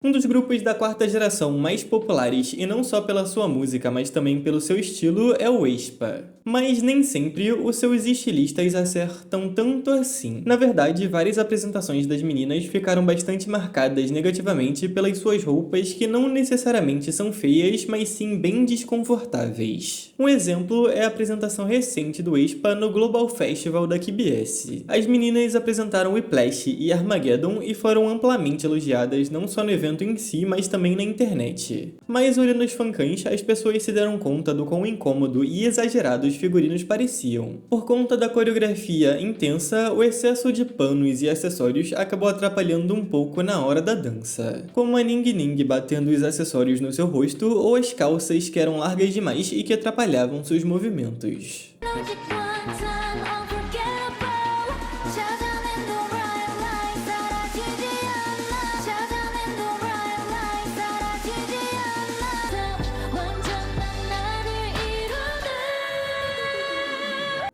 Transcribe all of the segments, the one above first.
Um dos grupos da quarta geração mais populares, e não só pela sua música, mas também pelo seu estilo, é o aespa. Mas nem sempre os seus estilistas acertam tanto assim. Na verdade, várias apresentações das meninas ficaram bastante marcadas negativamente pelas suas roupas que não necessariamente são feias, mas sim bem desconfortáveis. Um exemplo é a apresentação recente do aespa no Global Festival da KBS. As meninas apresentaram Whiplash e Armageddon e foram amplamente elogiadas não só no evento em si, mas também na internet. Mas olhando os fancãs, as pessoas se deram conta do quão incômodo e exagerado os figurinos pareciam. Por conta da coreografia intensa, o excesso de panos e acessórios acabou atrapalhando um pouco na hora da dança, como a Ning Ning batendo os acessórios no seu rosto ou as calças que eram largas demais e que atrapalhavam seus movimentos.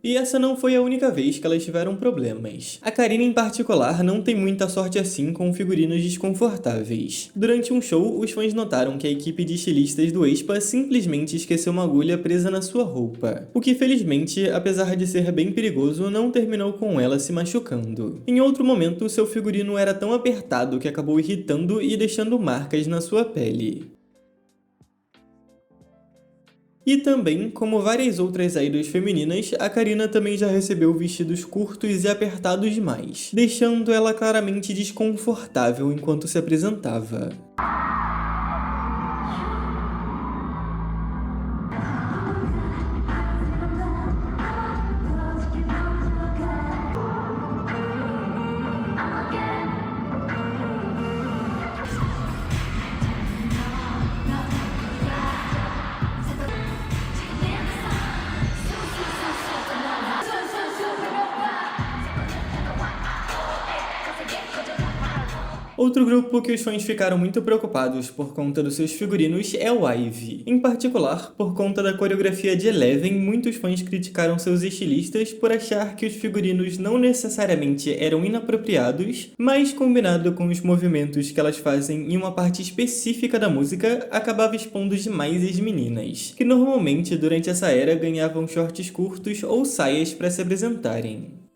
E essa não foi a única vez que elas tiveram problemas. A Karina, em particular, não tem muita sorte assim com figurinos desconfortáveis. Durante um show, os fãs notaram que a equipe de estilistas do aespa simplesmente esqueceu uma agulha presa na sua roupa, o que felizmente, apesar de ser bem perigoso, não terminou com ela se machucando. Em outro momento, seu figurino era tão apertado que acabou irritando e deixando marcas na sua pele. E também, como várias outras idols femininas, a Karina também já recebeu vestidos curtos e apertados demais, deixando ela claramente desconfortável enquanto se apresentava. Outro grupo que os fãs ficaram muito preocupados por conta dos seus figurinos é o IVE. Em particular, por conta da coreografia de Eleven, muitos fãs criticaram seus estilistas por achar que os figurinos não necessariamente eram inapropriados, mas combinado com os movimentos que elas fazem em uma parte específica da música, acabava expondo demais as meninas, que normalmente durante essa era ganhavam shorts curtos ou saias para se apresentarem.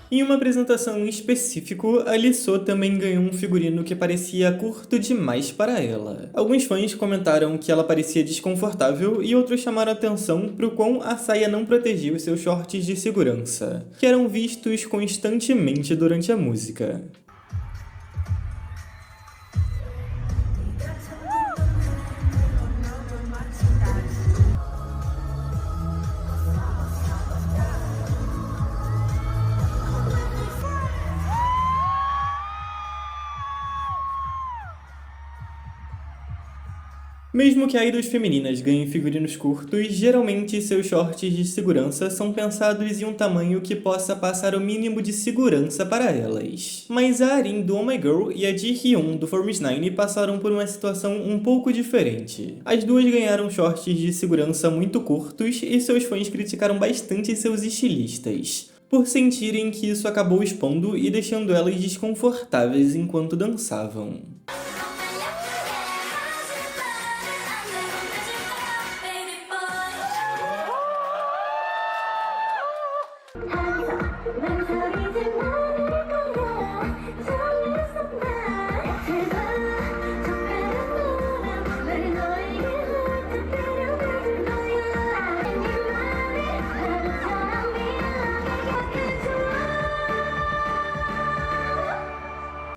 Em uma apresentação em específico, a Lissô também ganhou um figurino que parecia curto demais para ela. Alguns fãs comentaram que ela parecia desconfortável e outros chamaram atenção para o quão a saia não protegia os seus shorts de segurança, que eram vistos constantemente durante a música. Mesmo que idols femininas ganhem figurinos curtos, geralmente seus shorts de segurança são pensados em um tamanho que possa passar o mínimo de segurança para elas. Mas a Arin do Oh My Girl e a Ji-hyun do Form's9 passaram por uma situação um pouco diferente. As duas ganharam shorts de segurança muito curtos e seus fãs criticaram bastante seus estilistas, por sentirem que isso acabou expondo e deixando elas desconfortáveis enquanto dançavam.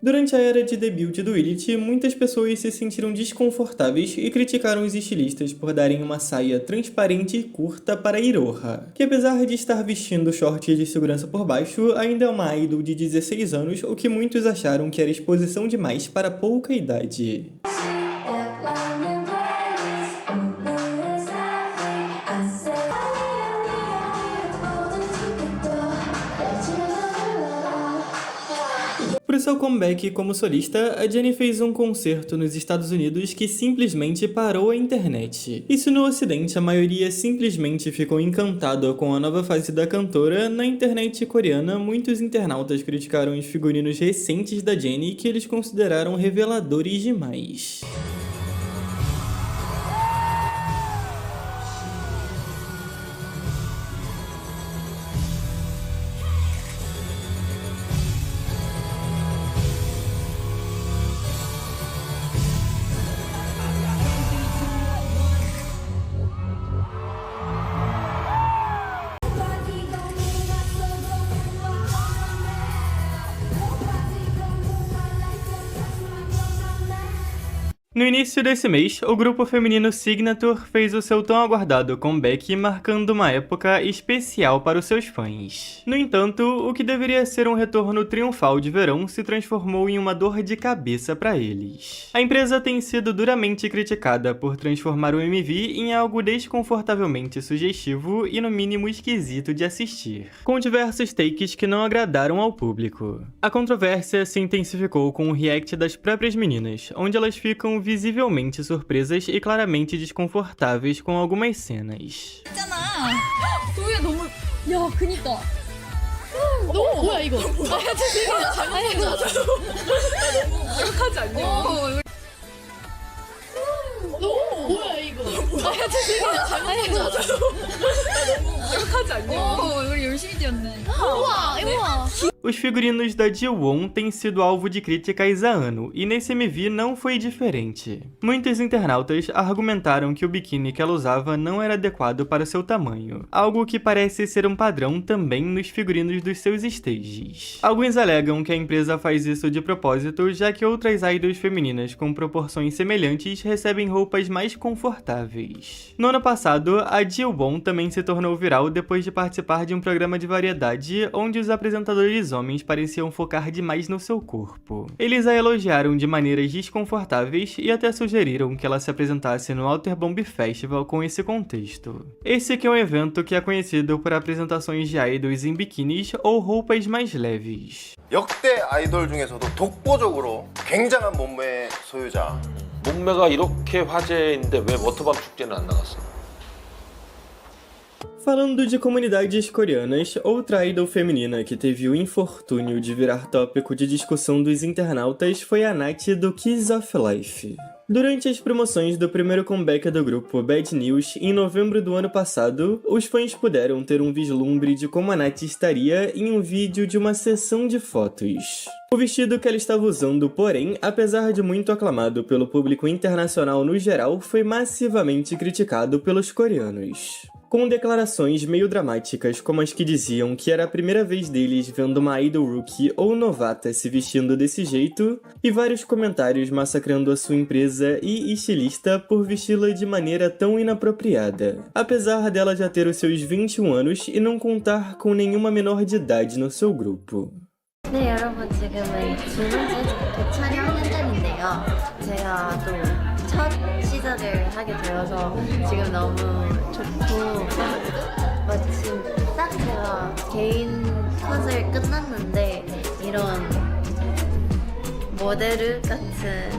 Durante a era de debut do Illit, muitas pessoas se sentiram desconfortáveis e criticaram os estilistas por darem uma saia transparente e curta para Iroha, que apesar de estar vestindo shorts de segurança por baixo, ainda é uma idol de 16 anos, o que muitos acharam que era exposição demais para pouca idade. Por Pro seu comeback como solista, a Jennie fez um concerto nos Estados Unidos que simplesmente parou a internet. Isso no ocidente, a maioria simplesmente ficou encantado com a nova fase da cantora. Na internet coreana, muitos internautas criticaram os figurinos recentes da Jennie que eles consideraram reveladores demais. No início desse mês, o grupo feminino Signature fez o seu tão aguardado comeback, marcando uma época especial para os seus fãs. No entanto, o que deveria ser um retorno triunfal de verão se transformou em uma dor de cabeça para eles. A empresa tem sido duramente criticada por transformar o MV em algo desconfortavelmente sugestivo e no mínimo esquisito de assistir, com diversos takes que não agradaram ao público. A controvérsia se intensificou com o react das próprias meninas, onde elas ficam visivelmente surpresas e claramente desconfortáveis com algumas cenas. 도희야 너무 야 그니까 너무 뭐야 이거 진짜 잘못했잖아 너무 완벽하지 않냐 너무 뭐야 이거 진짜 잘못했잖아 너무 완벽하지 않냐 우리 열심히 뛰었네 우와 우와 Os figurinos da Jiwon têm sido alvo de críticas há ano, e nesse MV não foi diferente. Muitos internautas argumentaram que o biquíni que ela usava não era adequado para seu tamanho, algo que parece ser um padrão também nos figurinos dos seus stages. Alguns alegam que a empresa faz isso de propósito, já que outras idols femininas com proporções semelhantes recebem roupas mais confortáveis. No ano passado, a Jiwon também se tornou viral depois de participar de um programa de variedade onde os apresentadores homens pareciam focar demais no seu corpo. Eles a elogiaram de maneiras desconfortáveis e até sugeriram que ela se apresentasse no Outer Bomb Festival com esse contexto. Esse que é um evento que é conhecido por apresentações de idols em biquínis ou roupas mais leves. 역대 아이돌 중에서도 독보적으로 굉장한 몸매 소유자. 몸매가 이렇게 화제인데 왜 워터밤 축제는 안 나갔어? Falando de comunidades coreanas, outra idol feminina que teve o infortúnio de virar tópico de discussão dos internautas foi a Nath do Kiss of Life. Durante as promoções do primeiro comeback do grupo Bad News, em novembro do ano passado, os fãs puderam ter um vislumbre de como a Nath estaria em um vídeo de uma sessão de fotos. O vestido que ela estava usando, porém, apesar de muito aclamado pelo público internacional no geral, foi massivamente criticado pelos coreanos. Com declarações meio dramáticas como as que diziam que era a primeira vez deles vendo uma idol rookie ou novata se vestindo desse jeito, e vários comentários massacrando a sua empresa e estilista por vesti-la de maneira tão inapropriada, apesar dela já ter os seus 21 anos e não contar com nenhuma menor de idade no seu grupo. 네, 여러분 지금은 두 번째 촬영 현장인데요. 제가 또 첫 시작을 하게 되어서 지금 너무 좋고 마침 딱 제가 개인 컷을 끝났는데 이런 모델 같은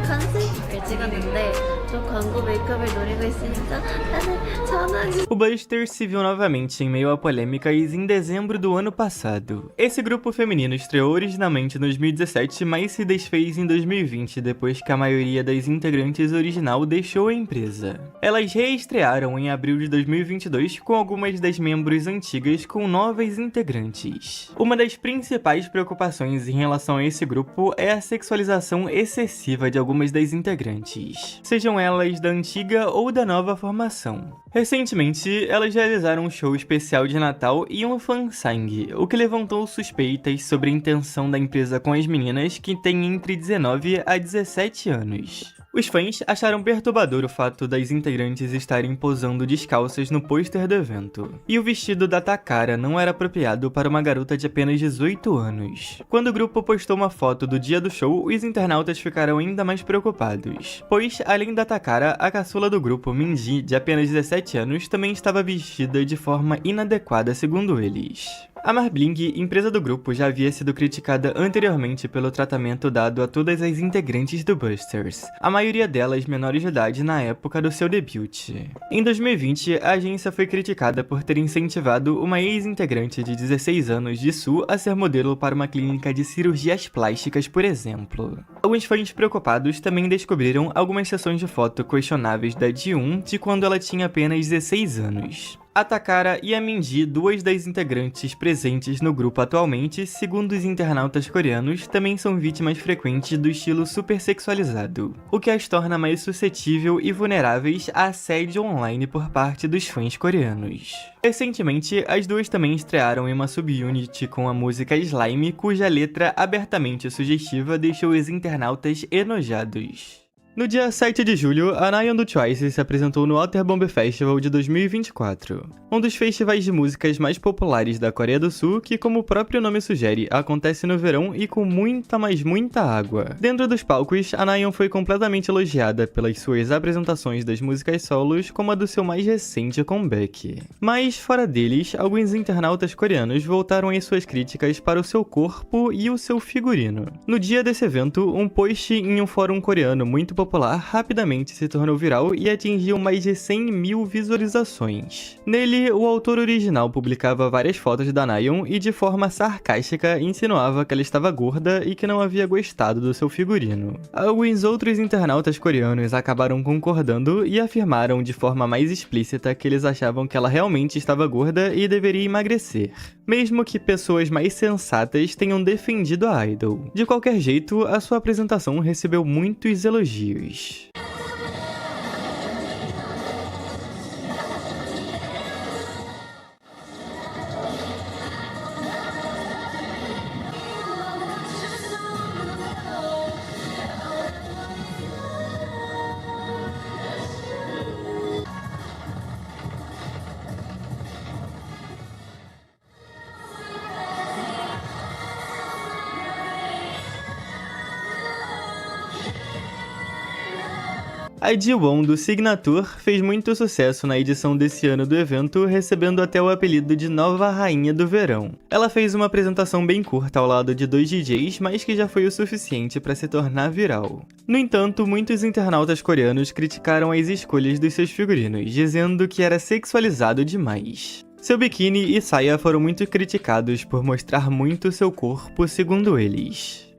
컨셉을 찍었는데 저 광고 메이크업을 노리고 있으니까 다들 전화주. O Buster se viu novamente em meio a polêmicas em dezembro do ano passado. Esse grupo feminino estreou originalmente em 2017, mas se desfez em 2020 depois que a maioria das integrantes original deixou a empresa. Elas reestrearam em abril de 2022 com algumas das membros antigas com novas integrantes. Uma das principais preocupações em relação a esse grupo é a sexualização excessiva de algumas das integrantes, sejam elas da antiga ou da nova formação. Recentemente, elas realizaram um show especial de Natal e um fansang, o que levantou suspeitas sobre a intenção da empresa com as meninas que têm entre 19 a 17 anos. Os fãs acharam perturbador o fato das integrantes estarem posando descalças no pôster do evento, e o vestido da Takara não era apropriado para uma garota de apenas 18 anos. Quando o grupo postou uma foto do dia do show, os internautas ficaram ainda mais preocupados, pois, além da Takara, a caçula do grupo, Minji, de apenas 17 anos, também estava vestida de forma inadequada segundo eles. A Marbling, empresa do grupo, já havia sido criticada anteriormente pelo tratamento dado a todas as integrantes do Busters, a maioria delas menores de idade na época do seu debut. Em 2020, a agência foi criticada por ter incentivado uma ex-integrante de 16 anos de Su a ser modelo para uma clínica de cirurgias plásticas, por exemplo. Alguns fãs preocupados também descobriram algumas sessões de foto questionáveis da Ji-woon de quando ela tinha apenas 16 anos. A Takara e a Minji, duas das integrantes presentes no grupo atualmente, segundo os internautas coreanos, também são vítimas frequentes do estilo supersexualizado, o que as torna mais suscetível e vulneráveis a assédio online por parte dos fãs coreanos. Recentemente, as duas também estrearam em uma subunit com a música Slime, cuja letra abertamente sugestiva deixou os internautas enojados. No dia 7 de julho, a Nayeon do Twice se apresentou no Outer Bomb Festival de 2024, um dos festivais de músicas mais populares da Coreia do Sul que, como o próprio nome sugere, acontece no verão e com muita, mas muita água. Dentro dos palcos, a Nayeon foi completamente elogiada pelas suas apresentações das músicas solos como a do seu mais recente comeback. Mas, fora deles, alguns internautas coreanos voltaram as suas críticas para o seu corpo e o seu figurino. No dia desse evento, um post em um fórum coreano muito popular rapidamente se tornou viral e atingiu mais de 100 mil visualizações. Nele, o autor original publicava várias fotos da Nayeon e de forma sarcástica insinuava que ela estava gorda e que não havia gostado do seu figurino. Alguns outros internautas coreanos acabaram concordando e afirmaram de forma mais explícita que eles achavam que ela realmente estava gorda e deveria emagrecer, mesmo que pessoas mais sensatas tenham defendido a idol. De qualquer jeito, a sua apresentação recebeu muitos elogios. A Ji-won do Signature fez muito sucesso na edição desse ano do evento, recebendo até o apelido de Nova Rainha do Verão. Ela fez uma apresentação bem curta ao lado de 2 DJs, mas que já foi o suficiente para se tornar viral. No entanto, muitos internautas coreanos criticaram as escolhas dos seus figurinos, dizendo que era sexualizado demais. Seu biquíni e saia foram muito criticados por mostrar muito seu corpo, segundo eles.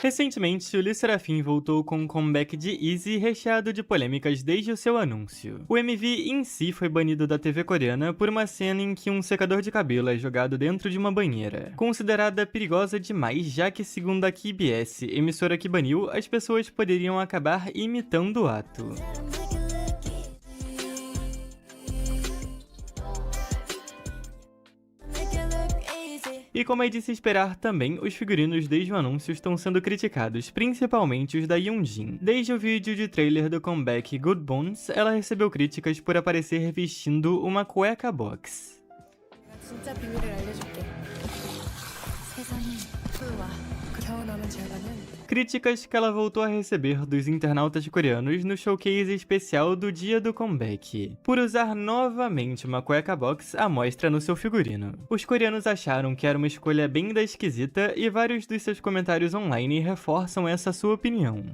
Recentemente, o Lee Serafim voltou com um comeback de Easy recheado de polêmicas desde o seu anúncio. O MV em si foi banido da TV coreana por uma cena em que um secador de cabelo é jogado dentro de uma banheira, considerada perigosa demais, já que, segundo a KBS, emissora que baniu, as pessoas poderiam acabar imitando o ato. E como é de se esperar também, os figurinos desde o anúncio estão sendo criticados, principalmente os da Yeonjin. Desde o vídeo de trailer do comeback Good Bones, ela recebeu críticas por aparecer vestindo uma cueca box. Críticas que ela voltou a receber dos internautas coreanos no showcase especial do dia do comeback, por usar novamente uma cueca box à mostra no seu figurino. Os coreanos acharam que era uma escolha bem da esquisita e vários dos seus comentários online reforçam essa sua opinião.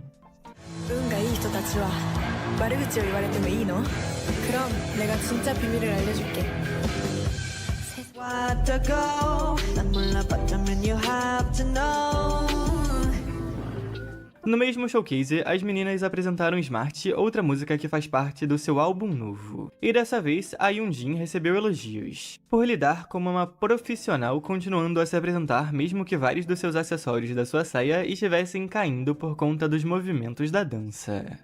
No mesmo showcase, as meninas apresentaram Smart, outra música que faz parte do seu álbum novo. E dessa vez, a Yeonjin recebeu elogios, por lidar como uma profissional continuando a se apresentar mesmo que vários dos seus acessórios da sua saia estivessem caindo por conta dos movimentos da dança.